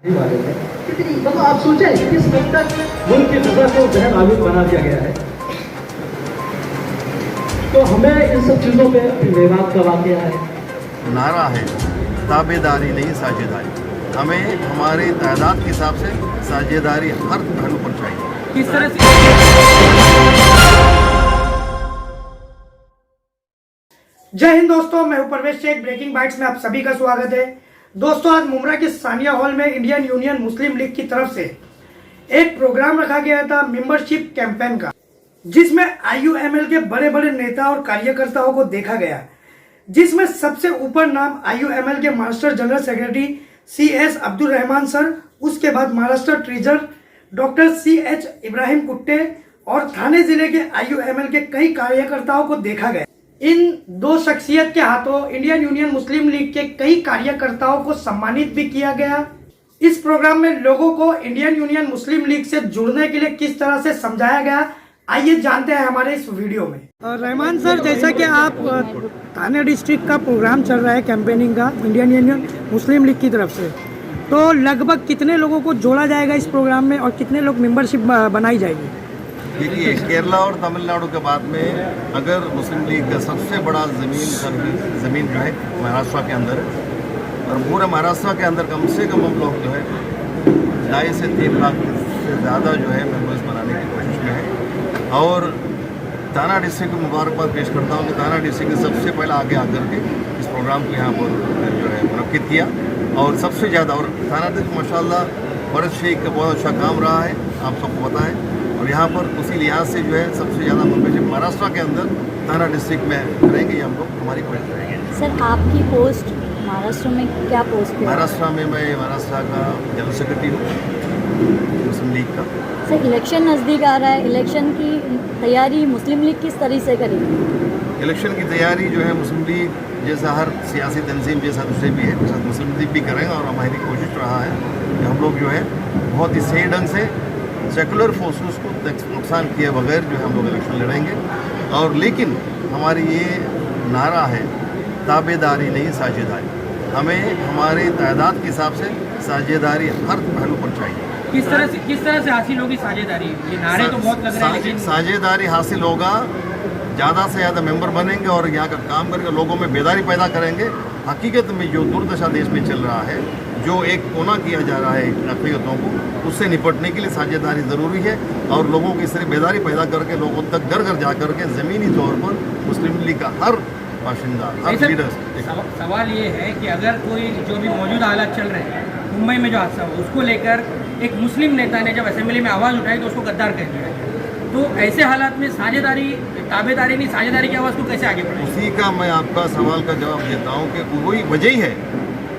वाले थे कितनी मतलब आप सोचें किस हद तक मुल्क की फिजा को जहन आलूद बना दिया गया है। तो हमें इन सब चीज़ों पे अपनी मेवात का वाक़या है। नारा है ताबेदारी नहीं साझेदारी। हमें हमारे तादाद के हिसाब से साझेदारी हर पहलू पर चाहिए। किस तरह से जय हिंद दोस्तों, मैं हूं परवेश शेख। ब्रेकिंग बाइट्स में आप सभी का स्वागत है। दोस्तों, आज मुमरा के सानिया हॉल में इंडियन यूनियन मुस्लिम लीग की तरफ से एक प्रोग्राम रखा गया था मेंबरशिप कैंपेन का, जिसमें आईयूएमएल के बड़े बड़े नेता और कार्यकर्ताओं को देखा गया, जिसमें सबसे ऊपर नाम आईयूएमएल के master general secretary CS Abdul Rahman sir, उसके बाद Maharashtra treasurer doctor CH Ibrahim Kutty और थाने जिले के आईयूएमएल के कई कार्यकर्ताओं को देखा गया। इन दो शख्सियत के हाथों इंडियन यूनियन मुस्लिम लीग के कई कार्यकर्ताओं को सम्मानित भी किया गया। इस प्रोग्राम में लोगों को इंडियन यूनियन मुस्लिम लीग से जुड़ने के लिए किस तरह से समझाया गया, आइए जानते हैं हमारे इस वीडियो में। रहमान सर, जैसा कि आप थाने डिस्ट्रिक्ट का प्रोग्राम चल रहा है कैंपेनिंग का इंडियन यूनियन मुस्लिम लीग की तरफ से, तो लगभग कितने लोगों को जोड़ा जाएगा इस प्रोग्राम में और कितने लोग मेंबरशिप बनाई जाएगी? देखिए, केरला और तमिलनाडु के बाद में अगर मुस्लिम लीग का सबसे बड़ा ज़मीन जो है महाराष्ट्र के अंदर है, और पूरे महाराष्ट्र के अंदर कम से कम हम लोग जो है 2.5 से 3 लाख से ज़्यादा जो है मेंबर्स बनाने की कोशिश में है। और थाना डिस्ट्रिक्ट को मुबारकबाद पेश करता हूँ कि थाना डिस्ट्रिक्ट ने सबसे पहले आगे आकर के इस प्रोग्राम को यहाँ पर जो है मुनक्किद किया, और सबसे ज़्यादा, और थाना डिस्ट्रिक्ट माशाल्लाह फरज शेख का बहुत अच्छा काम रहा है, आप सबको पता है। और यहाँ पर उसी लिहाज से जो है सबसे ज़्यादा मेंबरशिप महाराष्ट्र के अंदर थाना डिस्ट्रिक्ट में करेंगे, ये हम लोग हमारी कोशिश रहेंगे। सर, आपकी पोस्ट महाराष्ट्र में क्या पोस्ट है? महाराष्ट्र में मैं महाराष्ट्र का जनरल सेक्रेटरी हूँ मुस्लिम लीग का। सर, इलेक्शन नज़दीक आ रहा है, इलेक्शन की तैयारी मुस्लिम लीग किस तरह से करेगी? इलेक्शन की तैयारी जो है मुस्लिम लीग जैसा हर सियासी तंजीम जैसा दूसरे भी है, वैसा मुस्लिम लीग भी करेंगे। और हमारी कोशिश रहा है कि हम लोग जो है बहुत ही सही ढंग से सेकुलर फोर्सेस को नुकसान किए बगैर जो है हम लोग इलेक्शन लड़ेंगे। और लेकिन हमारी ये नारा है ताबेदारी नहीं साझेदारी। हमें हमारे तादाद के हिसाब से साझेदारी हर पहलू पर चाहिए। किस तरह से हासिल होगी साझेदारी? ये नारे तो बहुत लग रहे हैं, लेकिन साझेदारी हासिल होगा, ज़्यादा से ज़्यादा मेंबर बनेंगे और यहाँ का काम करके लोगों में बेदारी पैदा करेंगे। हकीकत में जो दुर्दशा देश में चल रहा है, जो एक कोना किया जा रहा है अक़लियतों को, उससे निपटने के लिए साझेदारी ज़रूरी है। और लोगों की सिर्फ बेदारी पैदा करके लोगों तक घर घर जा करके ज़मीनी तौर पर मुस्लिम लीग का हर बाशिंदा, हर लीडर। सवाल ये है कि अगर कोई जो भी मौजूदा हालात चल रहे हैं, मुंबई में जो हादसा हुआ उसको लेकर एक मुस्लिम नेता ने जब असेंबली में आवाज़ उठाई तो उसको गद्दार कह दिया है, तो ऐसे हालात में साझेदारी, ताबेदारी नहीं साझेदारी की आवाज़ को कैसे आगे बढ़े? उसी का मैं आपका सवाल का जवाब देता हूँ कि वही वजह ही है,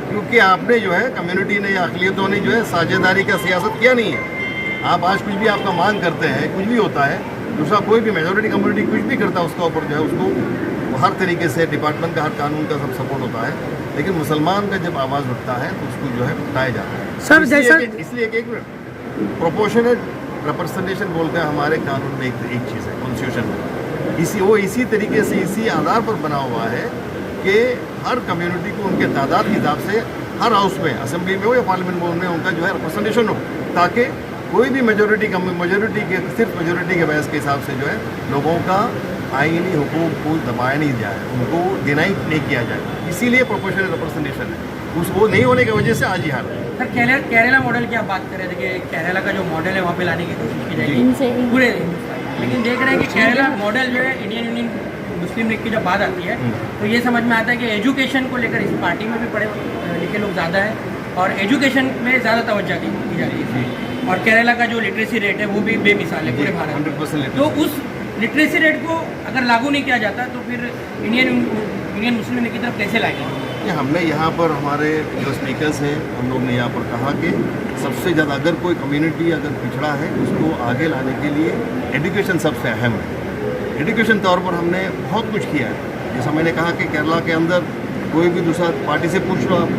क्योंकि आपने जो है कम्युनिटी ने या अक़लियतों ने जो है साझेदारी का सियासत किया नहीं है। आप आज कुछ भी आपका मांग करते हैं, कुछ भी होता है, दूसरा कोई भी मेजॉरिटी कम्युनिटी कुछ भी करता है, उसका ऊपर जो है उसको हर तरीके से डिपार्टमेंट का, हर कानून का सब सपोर्ट होता है। लेकिन मुसलमान का जब आवाज़ उठता है तो उसको जो है उठाया जाता है। सर, जैसा इसलिए एक प्रोपोर्शनेट रिप्रेजेंटेशन बोलते हैं हमारे कानून में एक चीज़ है, कॉन्स्टिट्यूशन में। इसी तरीके से इसी आधार पर बना हुआ है कि हर कम्युनिटी को उनके तादाद के हिसाब से हर हाउस में, असेंबली में हो या पार्लियामेंट में, उनमें उनका जो है रिप्रेजेंटेशन हो, ताकि कोई भी मेजोरिटी के सिर्फ मेजोरिटी के बहस के हिसाब से जो है लोगों का आईनी हुकूक को दबाया नहीं जाए, उनको डिनाई नहीं किया जाए। इसीलिए प्रोपोर्शनल रिप्रेजेंटेशन है, वो नहीं होने की वजह से आज ही हार है। सर, केरला मॉडल की आप बात कर रहे थे कि केरला का जो मॉडल है वहाँ पे लाने की कोशिश की जाएगी पूरे हिंदुस्तान, लेकिन देख रहे हैं कि केरला मॉडल जो है इंडियन यूनियन मुस्लिम लीग की जब बात आती है तो ये समझ में आता है कि एजुकेशन को लेकर इस पार्टी में भी पढ़े लिखे लोग ज़्यादा हैं और एजुकेशन में ज़्यादा तवज्जो दी जा रही है। और केरला का जो लिटरेसी रेट है वो भी बेमिसाल है पूरे भारत में। 100%। तो उस लिटरेसी रेट को अगर लागू नहीं किया जाता तो फिर इंडियन मुस्लिम लीग की तरफ कैसे लाएंगे? हमने यहाँ पर हमारे जो स्पीकर्स हैं, हम लोग ने यहाँ पर कहा कि सबसे ज़्यादा अगर कोई कम्युनिटी अगर पिछड़ा है उसको आगे लाने के लिए एजुकेशन सबसे अहम है। एजुकेशन तौर पर हमने बहुत कुछ किया है। जैसा मैंने कहा कि केरला के अंदर कोई भी दूसरा पार्टी से पूछ लो आप,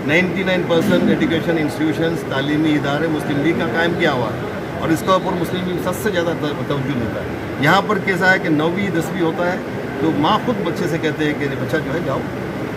99% एजुकेशन इंस्टीट्यूशंस, तालीमी इदारे मुस्लिम लीग का कायम किया हुआ है, और इसका ऊपर मुस्लिम लीग सबसे ज़्यादा तवज्जो देता है। यहाँ पर कैसा है कि 9वीं 10वीं होता है तो माँ खुद बच्चे से कहते हैं कि बच्चा जो है जाओ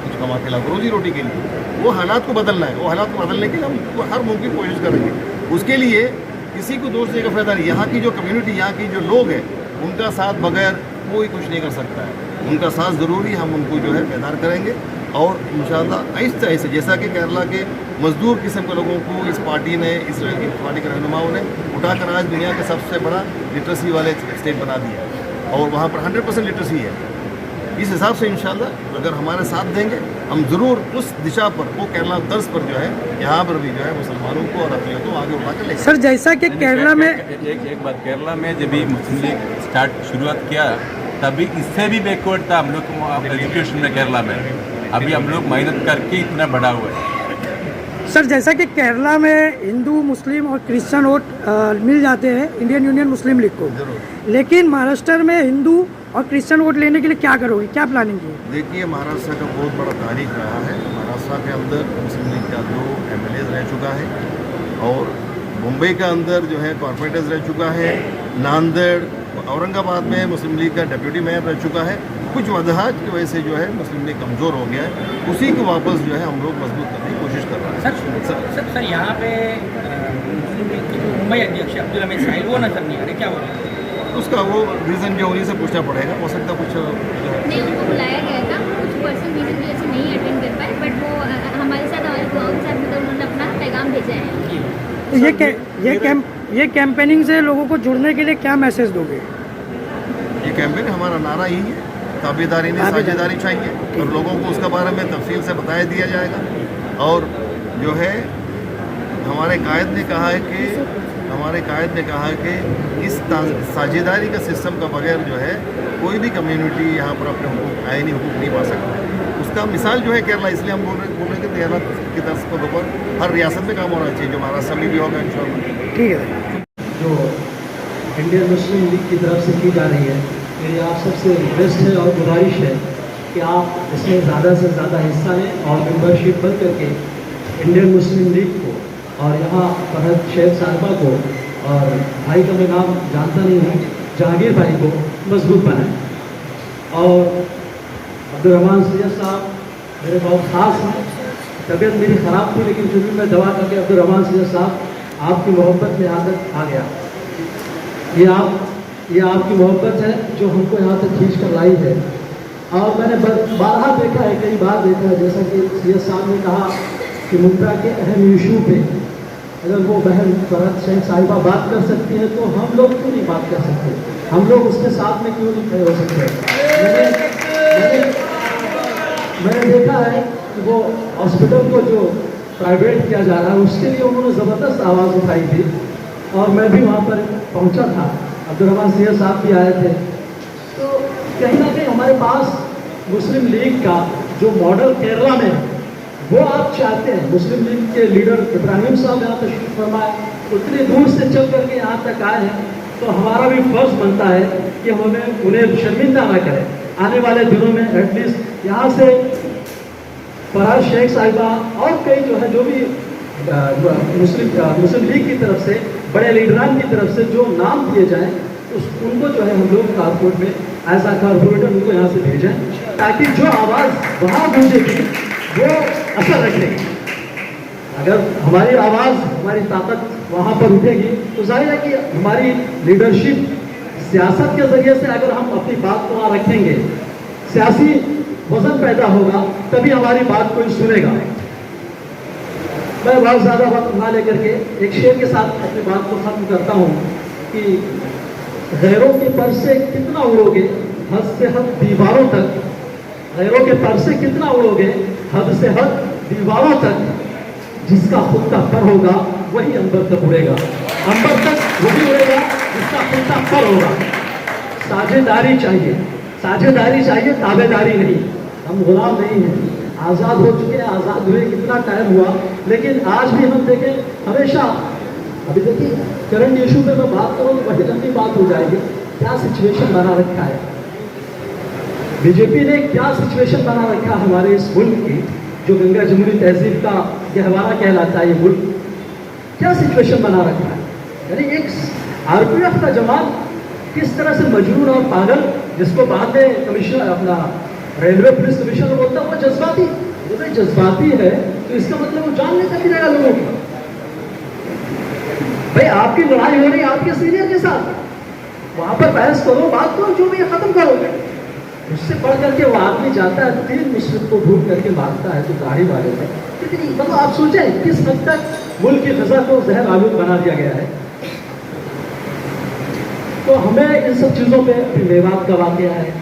कुछ कमा के लाओ रोजी रोटी के लिए। वो हालात को बदलना है। वो हालात को बदलने के लिए हम हर मुमकिन कोशिश करेंगे। उसके लिए किसी को दोष देने का फायदा नहीं। यहाँ की जो कम्युनिटी, यहाँ की जो लोग हैं, उनका साथ बगैर कोई कुछ नहीं कर सकता है। उनका साथ ज़रूरी, हम उनको जो है बेदार करेंगे और इंशाअल्लाह आहिस्ता आहिस्ता, जैसा कि केरला के मजदूर किस्म के लोगों को इस पार्टी ने, इस पार्टी के रहनुमाओं ने उठाकर आज दुनिया के सबसे बड़ा लिटरेसी वाले स्टेट बना दिया और वहाँ पर 100% लिटरेसी है। इस हिसाब से इंशाअल्लाह अगर हमारे साथ देंगे, हम ज़रूर उस दिशा पर, वो केरला तर्ज पर जो है, यहाँ पर भी जो है मुसलमानों को और अक़लियतों को आगे उठा कर लेंगे। सर जैसा कि केरला में एक बात, केरला में जब भी मुस्लिम लीग शुरुआत किया तभी इससे भी बैकवर्ड था हम लोग एजुकेशन में केरला में। अभी हम लोग मेहनत करके इतना बढ़ा हुआ है। सर जैसा कि केरला में हिंदू, मुस्लिम और क्रिश्चियन वोट मिल जाते हैं इंडियन यूनियन मुस्लिम लीग को, लेकिन महाराष्ट्र में हिंदू और क्रिश्चियन वोट लेने के लिए क्या करोगे, क्या प्लानिंग है? देखिए, महाराष्ट्र का बहुत बड़ा तारीख रहा है। महाराष्ट्र के अंदर मुस्लिम लीग का 2 MLAs रह चुका है और मुंबई का अंदर जो है कॉर्पोरेटर्स रह चुका है। नांदेड़, औरंगाबाद में मुस्लिम लीग का डिप्यूटी मेयर रह चुका है। कुछ वजहात की वजह से जो है मुस्लिम लीग कमज़ोर हो गया है, उसी को वापस जो है हम लोग मजबूत करने की कोशिश कर रहे हैं। सर यहाँ पे मुस्लिम लीग के जो मुंबई अध्यक्ष अब्दुल हमीद साहिल वो नजर नहीं आ रहे, क्या हो रहा है? उसका वो रीज़न जो उन्हीं से पूछना पड़ेगा। हो सकता कुछ नहीं, उनको बुलाया गया था, कुछ पर्सन रीजन की वजह से नहीं अटेंड कर पाए, बट वो हमारे साथ, हमारे दुआओं के साथ मतलब उन्होंने अपना पैगाम भेजा है। ये कैंपेनिंग से लोगों को जुड़ने के लिए क्या मैसेज दोगे? ये कैंपेन हमारा नारा ही है, ताबेदारी नहीं साझेदारी चाहिए और लोगों को उसके बारे में तफसील से बताया दिया जाएगा। और जो है हमारे कायद ने कहा है कि इस साझेदारी का सिस्टम का बगैर जो है कोई भी कम्युनिटी यहाँ पर अपने हुकूक, आईनी हुकूक नहीं पा सकता। उसका मिसाल जो है केरला, इसलिए हम बोल रहे कि केरला की तरफ के ऊपर हर रियासत में काम होना चाहिए, जो महाराष्ट्र में भी होगा इंशाअल्लाह। ठीक है। जो इंडियन मुस्लिम लीग की तरफ से की जा रही है, मेरी आप सबसे रिक्वेस्ट है और गुजारिश है कि आप इसमें ज़्यादा से ज़्यादा हिस्सा लें और मेंबरशिप बन करके इंडियन मुस्लिम लीग को और यहाँ फरहत शेख साहिबा को और भाई का मैं नाम जानता नहीं हूँ, जहांगीर भाई को मजबूत बनाएं। और अब्दुर्रहमान सैयद साहब मेरे बहुत ख़ास हैं। तबीयत मेरी ख़राब थी, लेकिन फिर भी मैं दवा करके अब्दुर्रहमान सैयद साहब आपकी मोहब्बत में यहाँ तक आ गया। ये आपकी मोहब्बत है जो हमको यहाँ तक खींच कर लाई है। और मैंने बारहा देखा है, कई बार देखा है, जैसा कि सैयद साहब ने कहा कि मुद्रा के अहम इशू पे अगर वो बहन फरहत शेख साहिबा बात कर सकती है तो हम लोग क्यों नहीं बात कर सकते? हम लोग उसके साथ में क्यों नहीं खड़े हो सकते? मैंने देखा है कि वो हॉस्पिटल को जो प्राइवेट किया जा रहा है उसके लिए उन्होंने ज़बरदस्त आवाज़ उठाई थी और मैं भी वहाँ पर पहुँचा था, अब्दुर्रहमान सैयद साहब भी आए थे। तो कहीं ना कहीं हमारे पास मुस्लिम लीग का जो मॉडल केरला में है वो आप चाहते हैं। मुस्लिम लीग के लीडर इब्राहिम साहब यहाँ तशरीफ फरमाए, उतनी दूर से चल करके यहाँ तक आए हैं, तो हमारा भी फर्ज बनता है कि हमें उन्हें शर्मिंदा ना करें। आने वाले दिनों में एटलीस्ट यहाँ से फरहत शेख साहिबा और कई जो है, जो भी मुस्लिम लीग की तरफ से बड़े लीडरान की तरफ से जो नाम दिए जाएँ उनको जो है हम लोग कारपोरेट में एज आ कारपोरेटर उनको यहाँ से भेजें, ताकि जो आवाज़ वहाँ गूंजेगी वो असर रखेगी। अगर हमारी आवाज़, हमारी ताकत वहाँ पर उठेगी तो जाहिर है कि हमारी लीडरशिप सियासत के ज़रिए से अगर हम अपनी बात को वहाँ रखेंगे, सियासी वजन पैदा होगा, तभी हमारी बात कोई सुनेगा। मैं बहुत ज़्यादा वक्त ना लेकर के एक शेर के साथ अपनी बात को ख़त्म करता हूँ कि गैरों के पर से कितना उड़ोगे हद से हद दीवारों तक, गैरों के पर से कितना उड़ोगे हद से हद दीवारों तक, जिसका खुद का पर होगा वही अंबर तक उड़ेगा, अंबर तक वही उड़ेगा जिसका खुद का पर होगा। साझेदारी चाहिए, साझेदारी चाहिए, ताबेदारी नहीं। हम गुलाम नहीं हैं, आज़ाद हो चुके हैं, आज़ाद हुए कितना टाइम हुआ, लेकिन आज भी हम देखें हमेशा, अभी देखिए करंट इशू पे मैं बात करूँ तो वही लंबी बात हो जाएगी। क्या सिचुएशन बना रखा है बीजेपी ने, क्या सिचुएशन बना रखा हमारे इस मुल्क की, जो गंगा जमुनी तहजीब का गहवारा कहलाता है ये मुल्क, क्या सिचुएशन बना रखा है। यानी एक RPF का जवान किस तरह से मजनून और पागल, जिसको बाद में कमिश्नर अपना रेलवे पुलिस कमिश्नर बोलता है, वो जज्बाती अगर जज्बाती है तो इसका मतलब वो जान लेकर गिरेगा लोगों को। भाई आपकी लड़ाई हो रही है आपके सीनियर के साथ, वहां पर बहस करो, बात करो, जो भी है खत्म करो। उससे बढ़ करके वो आदमी जाता है 3 मुस्लिम को ढूंढ करके मारता है, तो दाढ़ी वाले में कितनी, मतलब आप सोचें किस हद तक मुल्क की फिजा को जहर आलूद बना दिया गया है। तो हमें इन सब चीज़ों पे मेवात का वाक़या है,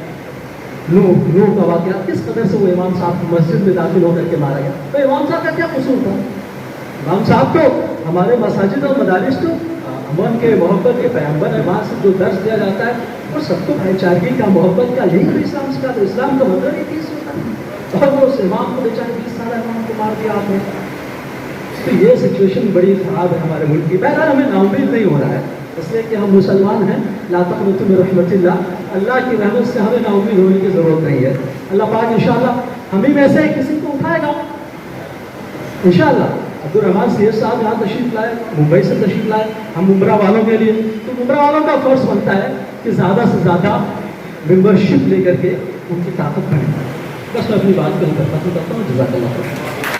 नूह का वाक़या, किस कदर से वो इमाम साहब मस्जिद में दाखिल होकर के मारा गया। तो इमाम साहब का क्या कसूर था? इमाम साहब तो हमारे मसाजिद और मदारिस तो अमन के मोहब्बत के पैगंबर है, वहाँ से जो दर्ज दिया जाता है वो सबको भाईचारगी का, मोहब्बत का, यही तो इस्लाम का, तो इस्लाम का मतलब ही चीज़ होता है। और वो उस इमाम को बेचारे 20 साल इमाम को मार दिया आपने। तो ये सिचुएशन बड़ी ख़राब है हमारे मुल्क की। बहरहाल हमें नाउमीद नहीं हो रहा है, इसलिए कि हम मुसलमान हैं। ला तक़नतू मिन रहमतिल्लाह, अल्लाह की रहमत से हमें नाउमीद होने की ज़रूरत नहीं है। अल्लाह पाक इंशाअल्लाह हम ही में से किसी को उठाएगा इंशाअल्लाह। अब्दुर्रहमान सैयद साहब यहाँ तशरीफ लाए, मुंबई से तशरीफ लाए, हम उम्रा वालों के लिए, तो उम्रा वालों का फ़र्ज़ बनता है कि ज़्यादा से ज़्यादा मेंबरशिप लेकर के उनकी ताकत बढ़े। बस मैं अपनी बात को खत्म करता हूँ। जज़ाकल्लाह।